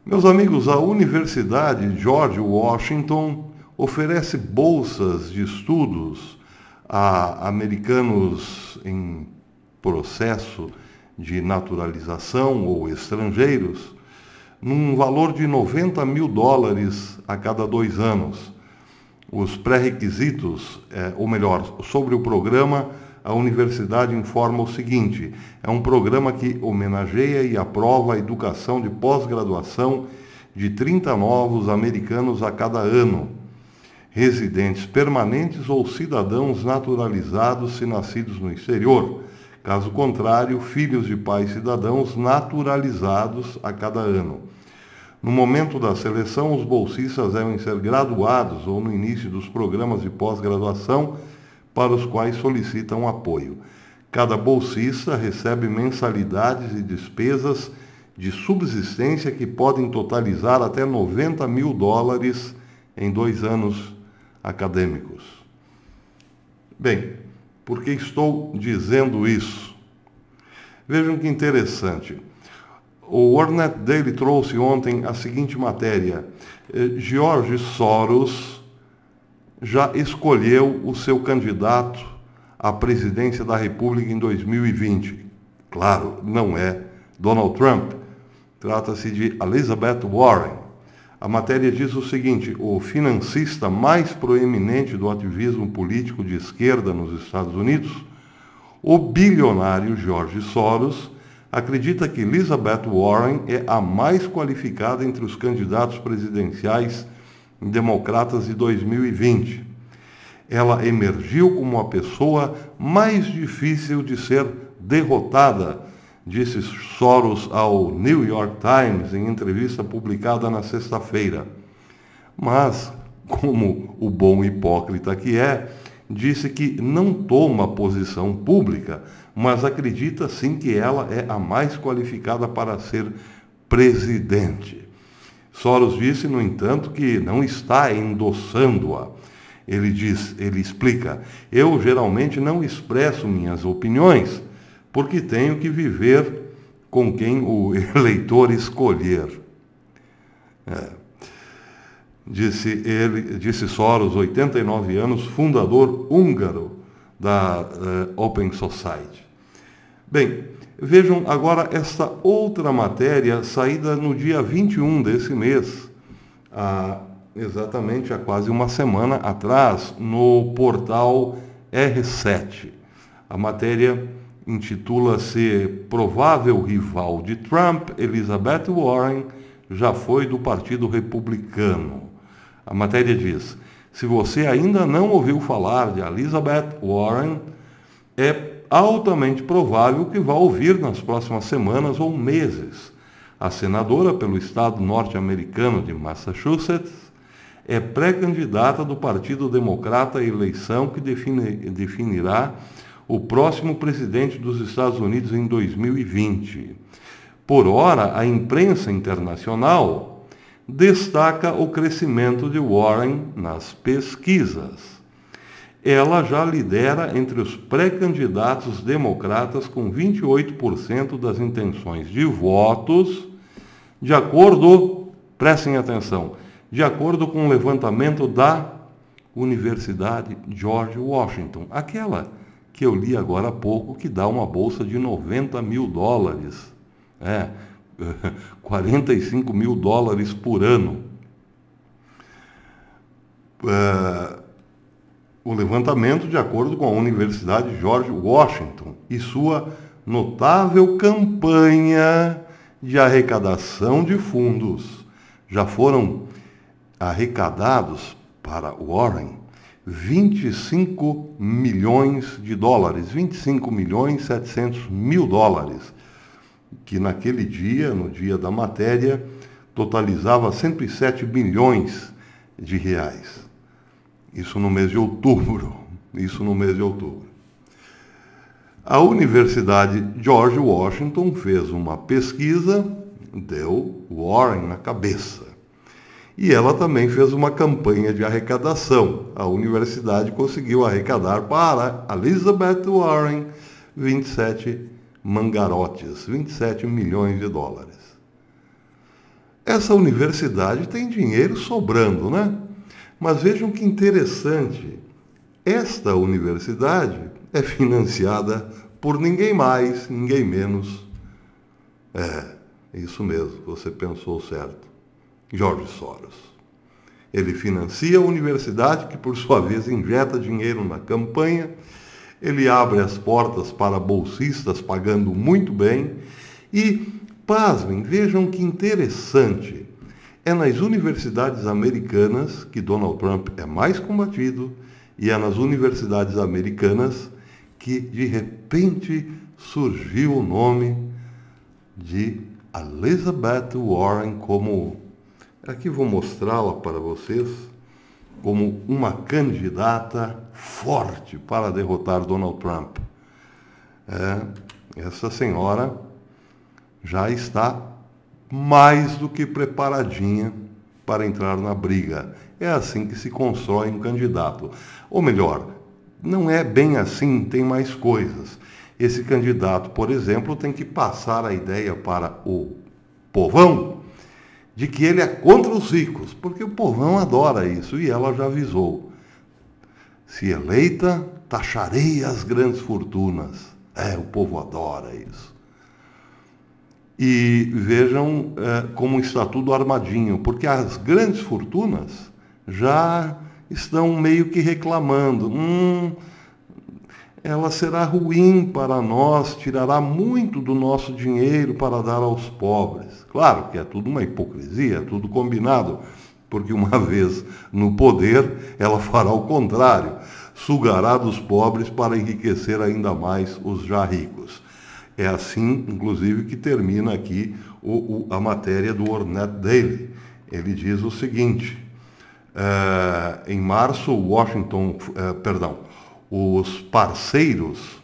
Meus amigos, a Universidade George Washington oferece bolsas de estudos a americanos em processo de naturalização ou estrangeiros, num valor de $90 mil a cada 2 anos. Os pré-requisitos, ou melhor, sobre o programa, a universidade informa o seguinte: é um programa que homenageia e aprova a educação de pós-graduação de 30 novos americanos a cada ano, residentes permanentes ou cidadãos naturalizados se nascidos no exterior. Caso contrário, filhos de pais cidadãos naturalizados a cada ano. No momento da seleção, os bolsistas devem ser graduados ou no início dos programas de pós-graduação para os quais solicitam apoio. Cada bolsista recebe mensalidades e despesas de subsistência que podem totalizar até $90 mil em 2 anos acadêmicos. Bem, por que estou dizendo isso? Vejam que interessante. O Warnet Daily trouxe ontem a seguinte matéria: George Soros já escolheu o seu candidato à presidência da República em 2020. Claro, não é Donald Trump. Trata-se de Elizabeth Warren. A matéria diz o seguinte: o financista mais proeminente do ativismo político de esquerda nos Estados Unidos, o bilionário George Soros, acredita que Elizabeth Warren é a mais qualificada entre os candidatos presidenciais democratas de 2020. Ela emergiu como a pessoa mais difícil de ser derrotada, disse Soros ao New York Times em entrevista publicada na sexta-feira. Mas, como o bom hipócrita que é, disse que não toma posição pública, mas acredita sim que ela é a mais qualificada para ser presidente. Soros disse, no entanto, que não está endossando-a. Ele explica: eu geralmente não expresso minhas opiniões, porque tenho que viver com quem o eleitor escolher. Disse Soros, 89 anos, fundador húngaro da Open Society. Bem, vejam agora esta outra matéria, saída no dia 21 desse mês, exatamente há quase uma semana atrás, no portal R7. A matéria intitula-se Provável rival de Trump, Elizabeth Warren já foi do Partido Republicano. A matéria diz: se você ainda não ouviu falar de Elizabeth Warren, é altamente provável que vá ouvir nas próximas semanas ou meses. A senadora pelo estado norte-americano de Massachusetts é pré-candidata do Partido Democrata à eleição que definirá o próximo presidente dos Estados Unidos em 2020. Por ora, a imprensa internacional destaca o crescimento de Warren nas pesquisas. Ela já lidera entre os pré-candidatos democratas com 28% das intenções de votos, de acordo, prestem atenção, de acordo com o levantamento da Universidade George Washington, aquela que eu li agora há pouco, que dá uma bolsa de $90 mil. $45 mil por ano. O levantamento de acordo com a Universidade George Washington e sua notável campanha de arrecadação de fundos. Já foram arrecadados para Warren $25 milhões, $25.700.000, que naquele dia, no dia da matéria, totalizava 107 bilhões de reais. Isso no mês de outubro. A Universidade George Washington fez uma pesquisa, deu Warren na cabeça. E ela também fez uma campanha de arrecadação. A universidade conseguiu arrecadar para Elizabeth Warren 27 mangarotes, $27 milhões. Essa universidade tem dinheiro sobrando, né? Mas vejam que interessante. Esta universidade é financiada por ninguém mais, ninguém menos. Isso mesmo, você pensou certo. George Soros. Ele financia a universidade, que por sua vez injeta dinheiro na campanha. Ele abre as portas para bolsistas pagando muito bem. E, pasmem, vejam que interessante. É nas universidades americanas que Donald Trump é mais combatido e é nas universidades americanas que, de repente, surgiu o nome de Elizabeth Warren como... Aqui vou mostrá-la para vocês como uma candidata forte para derrotar Donald Trump. Essa senhora já está mais do que preparadinha para entrar na briga. É assim que se constrói um candidato. Ou melhor, não é bem assim, tem mais coisas. Esse candidato, por exemplo, tem que passar a ideia para o povão de que ele é contra os ricos, porque o povão adora isso, e ela já avisou. Se eleita, taxarei as grandes fortunas. O povo adora isso. E vejam como está tudo armadinho, porque as grandes fortunas já estão meio que reclamando. Ela será ruim para nós, tirará muito do nosso dinheiro para dar aos pobres. Claro que é tudo uma hipocrisia, é tudo combinado, porque uma vez no poder, ela fará o contrário, sugará dos pobres para enriquecer ainda mais os já ricos. É assim, inclusive, que termina aqui a matéria do Ornette Daily. Ele diz o seguinte, em março, os parceiros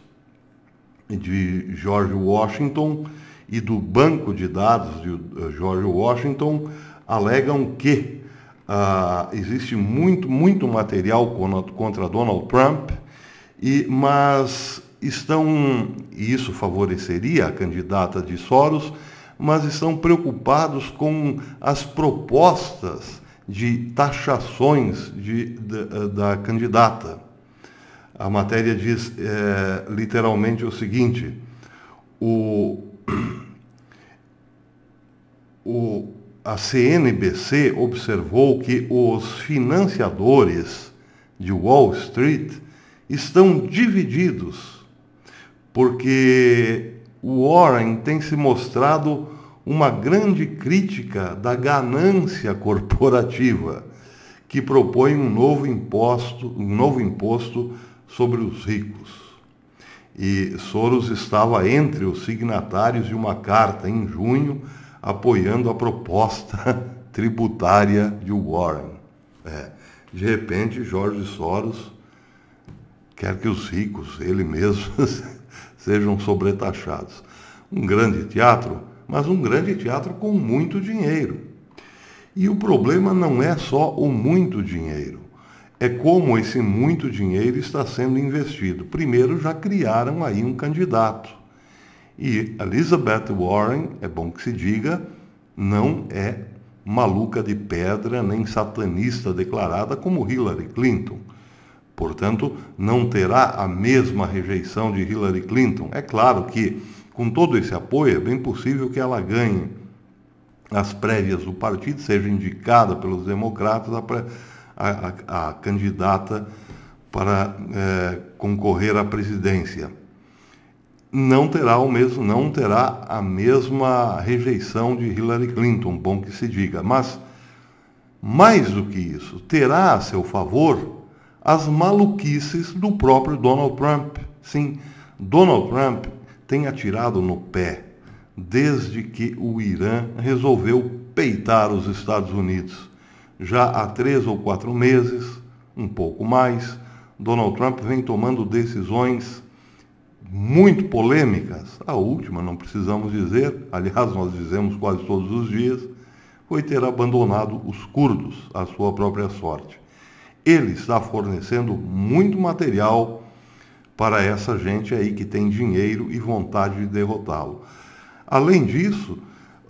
de George Washington e do banco de dados de George Washington alegam que existe muito material contra Donald Trump, mas e isso favoreceria a candidata de Soros, mas estão preocupados com as propostas de taxações da candidata. A matéria diz literalmente o seguinte: a CNBC observou que os financiadores de Wall Street estão divididos, porque Warren tem se mostrado uma grande crítica da ganância corporativa, que propõe um novo imposto sobre os ricos. E Soros estava entre os signatários de uma carta em junho apoiando a proposta tributária de Warren. De repente, George Soros quer que os ricos, ele mesmo, sejam sobretaxados. Um grande teatro, mas um grande teatro com muito dinheiro. E o problema não é só o muito dinheiro, é como esse muito dinheiro está sendo investido. Primeiro, já criaram aí um candidato. E Elizabeth Warren, é bom que se diga, não é maluca de pedra nem satanista declarada como Hillary Clinton. Portanto, não terá a mesma rejeição de Hillary Clinton. É claro que, com todo esse apoio, é bem possível que ela ganhe as prévias do partido, seja indicada pelos democratas a candidata para concorrer à presidência. Não terá a mesma rejeição de Hillary Clinton, bom que se diga. Mas, mais do que isso, terá a seu favor as maluquices do próprio Donald Trump. Sim, Donald Trump tem atirado no pé desde que o Irã resolveu peitar os Estados Unidos. Já há 3 ou 4 meses, um pouco mais, Donald Trump vem tomando decisões muito polêmicas. A última, não precisamos dizer, aliás, nós dizemos quase todos os dias, foi ter abandonado os curdos à sua própria sorte. Ele está fornecendo muito material para essa gente aí que tem dinheiro e vontade de derrotá-lo. Além disso,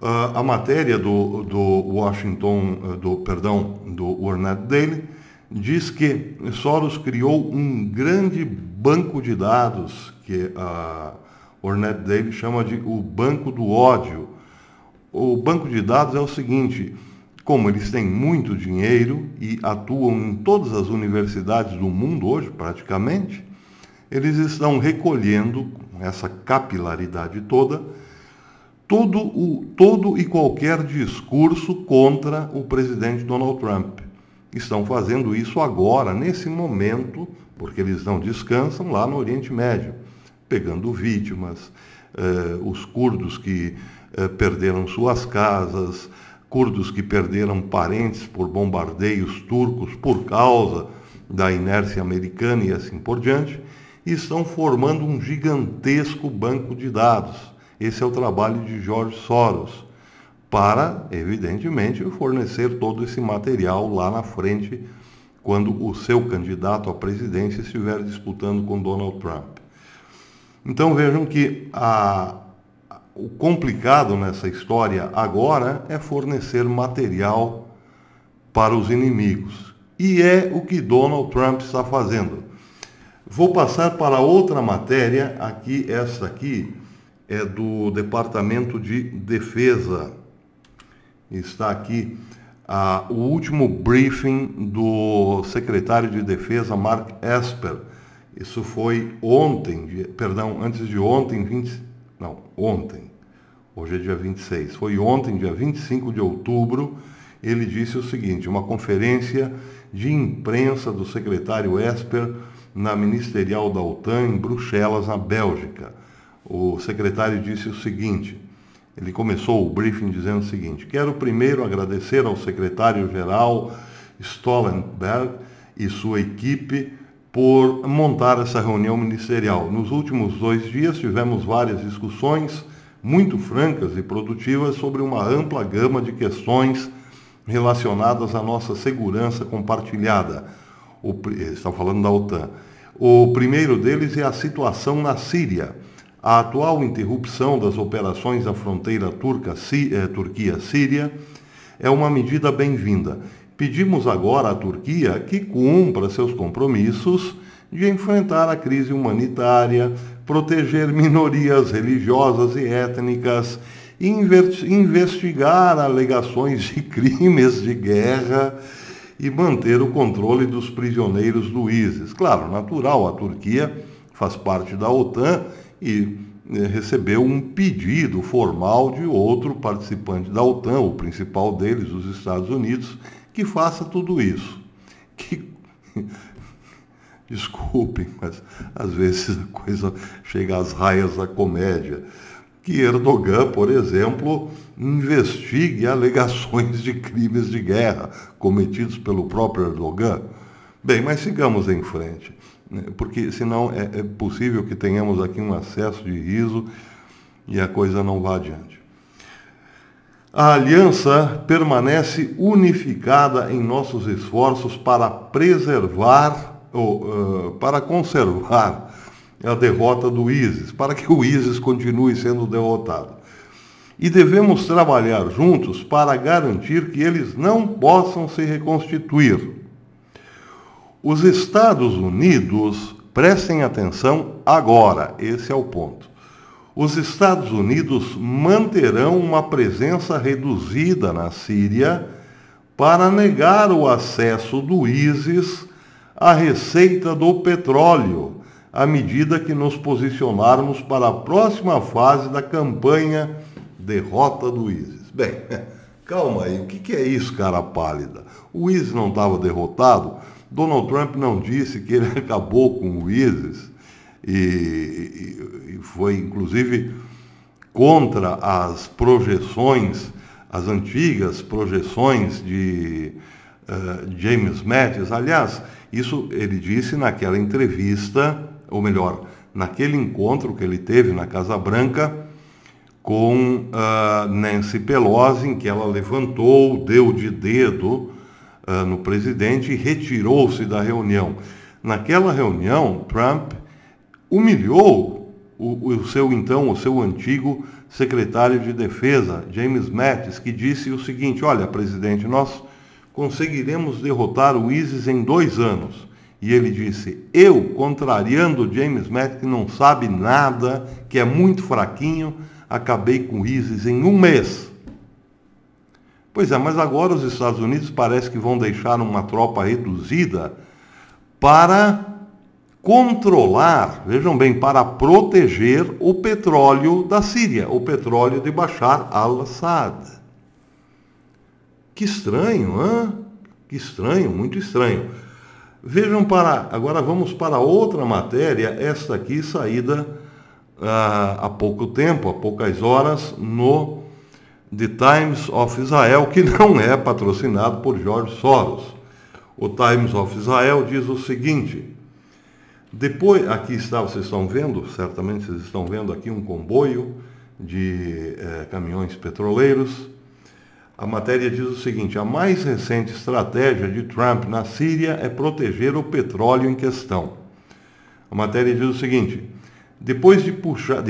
A matéria do Washington, do Ornette Daily, diz que Soros criou um grande banco de dados, que a Ornette Daily chama de o banco do ódio. O banco de dados é o seguinte: como eles têm muito dinheiro e atuam em todas as universidades do mundo hoje, praticamente, eles estão recolhendo, com essa capilaridade toda, todo e qualquer discurso contra o presidente Donald Trump. Estão fazendo isso agora, nesse momento, porque eles não descansam lá no Oriente Médio, pegando vítimas, os curdos que perderam suas casas, curdos que perderam parentes por bombardeios turcos por causa da inércia americana e assim por diante, e estão formando um gigantesco banco de dados. Esse é o trabalho de George Soros, para, evidentemente, fornecer todo esse material lá na frente, quando o seu candidato à presidência estiver disputando com Donald Trump. Então vejam que o complicado nessa história agora é fornecer material para os inimigos. E é o que Donald Trump está fazendo. Vou passar para outra matéria, essa aqui é do Departamento de Defesa. Está aqui o último briefing do secretário de Defesa, Mark Esper. Isso foi antes de ontem, ontem. Hoje é dia 26. Foi ontem, dia 25 de outubro, ele disse o seguinte: uma conferência de imprensa do secretário Esper na ministerial da OTAN em Bruxelas, na Bélgica. O secretário disse o seguinte, ele começou o briefing dizendo o seguinte: quero primeiro agradecer ao secretário-geral Stoltenberg e sua equipe por montar essa reunião ministerial. Nos últimos 2 dias tivemos várias discussões muito francas e produtivas sobre uma ampla gama de questões relacionadas à nossa segurança compartilhada. Estão falando da OTAN. O primeiro deles é a situação na Síria. A atual interrupção das operações da fronteira Turquia-Síria é uma medida bem-vinda. Pedimos agora à Turquia que cumpra seus compromissos de enfrentar a crise humanitária, proteger minorias religiosas e étnicas, investigar alegações de crimes de guerra e manter o controle dos prisioneiros do ISIS. Claro, natural, a Turquia faz parte da OTAN e recebeu um pedido formal de outro participante da OTAN, o principal deles, os Estados Unidos, que faça tudo isso. Desculpem, mas às vezes a coisa chega às raias da comédia. Que Erdogan, por exemplo, investigue alegações de crimes de guerra cometidos pelo próprio Erdogan. Bem, mas sigamos em frente, porque senão é possível que tenhamos aqui um acesso de riso e a coisa não vá adiante. A aliança permanece unificada em nossos esforços para para conservar a derrota do ISIS, para que o ISIS continue sendo derrotado. E devemos trabalhar juntos para garantir que eles não possam se reconstituir. Os Estados Unidos, prestem atenção agora, esse é o ponto. Os Estados Unidos manterão uma presença reduzida na Síria para negar o acesso do ISIS à receita do petróleo, à medida que nos posicionarmos para a próxima fase da campanha derrota do ISIS. Bem, calma aí, o que é isso, cara pálida? O ISIS não estava derrotado? Donald Trump não disse que ele acabou com o ISIS e foi, inclusive, contra as projeções, as antigas projeções de James Mattis. Aliás, isso ele disse naquela entrevista, ou melhor, naquele encontro que ele teve na Casa Branca com Nancy Pelosi, em que ela levantou, deu de dedo no presidente e retirou-se da reunião. Naquela reunião, Trump humilhou o seu antigo secretário de Defesa, James Mattis, que disse o seguinte: olha, presidente, nós conseguiremos derrotar o ISIS em 2 anos. E ele disse: eu, contrariando James Mattis, que não sabe nada, que é muito fraquinho, acabei com o ISIS em 1 mês. Pois é, mas agora os Estados Unidos parece que vão deixar uma tropa reduzida para controlar, vejam bem, para proteger o petróleo da Síria, o petróleo de Bashar al-Assad. Que estranho, hein? Que estranho, muito estranho. Vejam agora vamos para outra matéria, esta aqui saída há pouco tempo, há poucas horas, no The Times of Israel, que não é patrocinado por George Soros. O Times of Israel diz o seguinte: aqui está, vocês estão vendo, certamente vocês estão vendo aqui um comboio de caminhões petroleiros. A matéria diz o seguinte: a mais recente estratégia de Trump na Síria é proteger o petróleo em questão. A matéria diz o seguinte: depois de puxar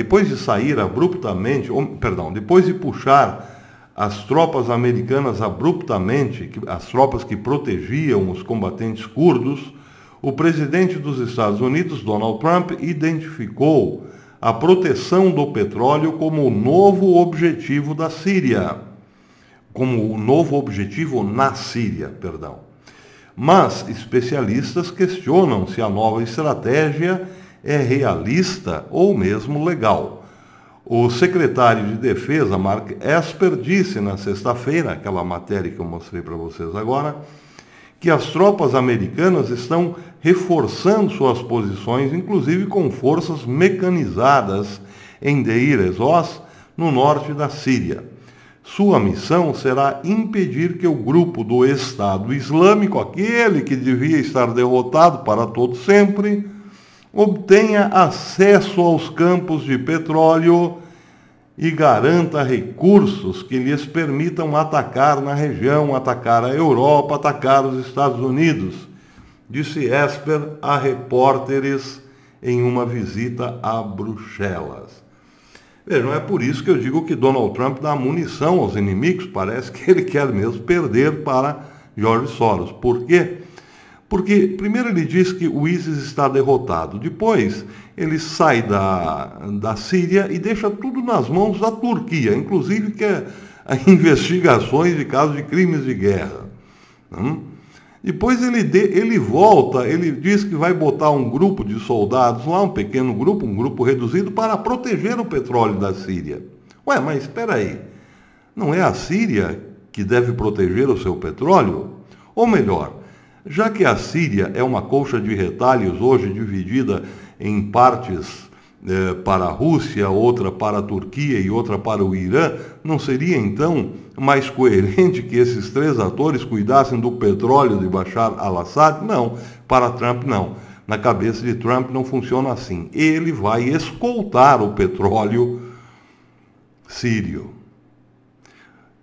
as tropas americanas abruptamente, as tropas que protegiam os combatentes curdos, o presidente dos Estados Unidos, Donald Trump, identificou a proteção do petróleo como o novo objetivo da Síria. Como o novo objetivo na Síria, perdão. Mas especialistas questionam se a nova estratégia é realista ou mesmo legal. O secretário de Defesa, Mark Esper, disse na sexta-feira, aquela matéria que eu mostrei para vocês agora, que as tropas americanas estão reforçando suas posições, inclusive com forças mecanizadas em Deir ez-Zor, no norte da Síria. Sua missão será impedir que o grupo do Estado Islâmico, aquele que devia estar derrotado para todo sempre, obtenha acesso aos campos de petróleo e garanta recursos que lhes permitam atacar na região, atacar a Europa, atacar os Estados Unidos, disse Esper a repórteres em uma visita a Bruxelas. Vejam, é por isso que eu digo que Donald Trump dá munição aos inimigos. Parece que ele quer mesmo perder para George Soros. Por quê? Porque, primeiro, ele diz que o ISIS está derrotado. Depois, ele sai da Síria e deixa tudo nas mãos da Turquia, inclusive que investigações de casos de crimes de guerra. Depois ele volta, ele diz que vai botar um grupo de soldados lá, um pequeno grupo, um grupo reduzido, para proteger o petróleo da Síria. Ué, mas espera aí, não é a Síria que deve proteger o seu petróleo? Ou melhor, já que a Síria é uma colcha de retalhos hoje dividida em partes para a Rússia, outra para a Turquia e outra para o Irã, não seria então mais coerente que esses 3 atores cuidassem do petróleo de Bashar al-Assad? Não, para Trump não. Na cabeça de Trump não funciona assim. Ele vai escoltar o petróleo sírio,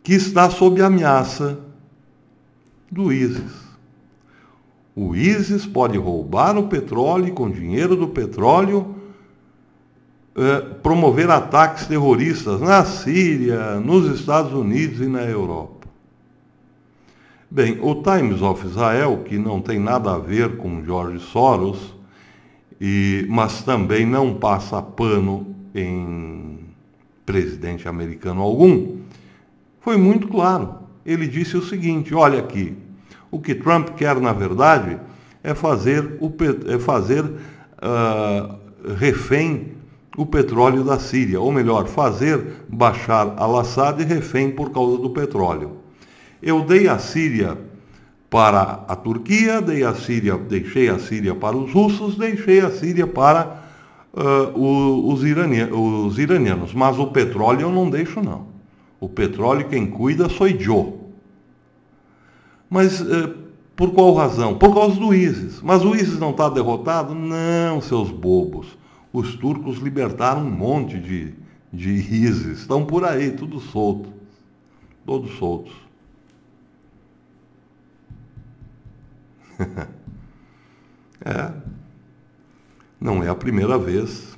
que está sob ameaça do ISIS. O ISIS pode roubar o petróleo e, com dinheiro do petróleo, promover ataques terroristas na Síria, nos Estados Unidos e na Europa. Bem, o Times of Israel, que não tem nada a ver com George Soros, mas também não passa pano em presidente americano algum, foi muito claro. Ele disse o seguinte: olha aqui, o que Trump quer, na verdade, é fazer refém o petróleo da Síria, ou melhor, fazer Bashar al-Assad refém por causa do petróleo. Eu dei a Síria para a Turquia, deixei a Síria para os russos, deixei a Síria para os iranianos, mas o petróleo eu não deixo não. O petróleo quem cuida sou eu. Mas por qual razão? Por causa do ISIS. Mas o ISIS não está derrotado? Não, seus bobos. Os turcos libertaram um monte de ISIS. Estão por aí, tudo solto. Todos soltos. Não é a primeira vez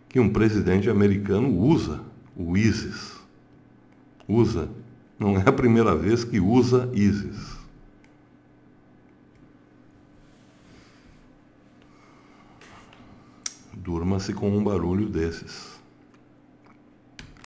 que um presidente americano usa o ISIS. Usa. Não é a primeira vez que usa ISIS. Durma-se com um barulho desses.